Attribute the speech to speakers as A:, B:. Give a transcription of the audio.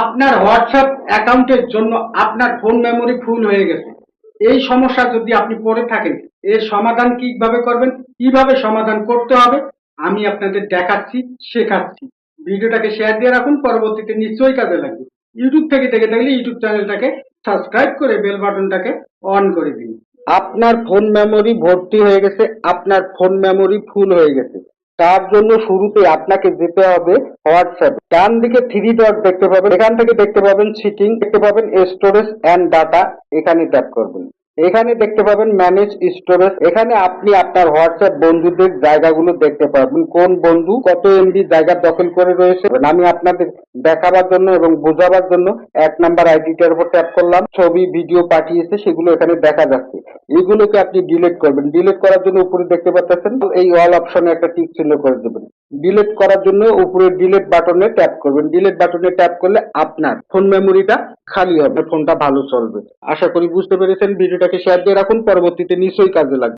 A: আপনার হোয়াটসঅ্যাপ অ্যাকাউন্টের জন্য আপনার ফোন মেমোরি ফুল হয়ে গেছে। এই সমস্যা যদি আপনি পড়ে থাকেন, এর সমাধান কিভাবে করবেন, কিভাবে সমাধান করতে হবে, আমি আপনাদের দেখাচ্ছি, শেখাচ্ছি। ভিডিওটাকে শেয়ার দিয়ে রাখুন, পরবর্তীতে নিশ্চয়ই কাজে লাগবে। ইউটিউব থেকে দেখে থাকলে ইউটিউব চ্যানেলটাকে সাবস্ক্রাইব করে বেল বাটনটাকে অন করে দিন। আপনার ফোন মেমোরি ভর্তি হয়ে গেছে, আপনার ফোন মেমোরি ফুল হয়ে গেছে। তার জন্য শুরুতে আপনাকে যেতে হবে হোয়াটসঅ্যাপ। ডান দিকে থ্রি ডট দেখতে পাবেন, এখান থেকে দেখতে পাবেন সিটিং, দেখতে পাবেন স্টোরেজ অ্যান্ড ডাটা, এখানে ট্যাপ করবেন। এখানে দেখতে পাবেন ম্যানেজ স্টোরেজ, এখানে আপনি আপনার হোয়াটসঅ্যাপ বন্ধুদের জায়গাগুলো দেখতে পাবেন, কোন বন্ধু কত এমবি জায়গা দখল করে রয়েছে। আমি আপনাদের দেখাবার জন্য এবং বোঝাবার জন্য 1 নাম্বার আইডিটার উপর ট্যাপ করলাম, ছবি ভিডিও পাঠিয়েছে সেগুলো এখানে দেখা যাচ্ছে। এগুলোকে আপনি ডিলিট করবেন। ডিলিট করার জন্য উপরে দেখতে পাচ্ছেন এই অল অপশনে একটা টিক চিহ্ন করে দেবেন। ডিলিট করার জন্য উপরে ডিলিট বাটনে ট্যাপ করবেন। ডিলিট বাটনে ট্যাপ করলে আপনার ফোন মেমোরিটা খালি হবে, ফোনটা ভালো চলবে। আশা করি বুঝতে পেরেছেন। ভিডিওটাকে শেয়ার দিয়ে রাখুন, পরবর্তীতে নিশ্চয়ই কাজে লাগবে।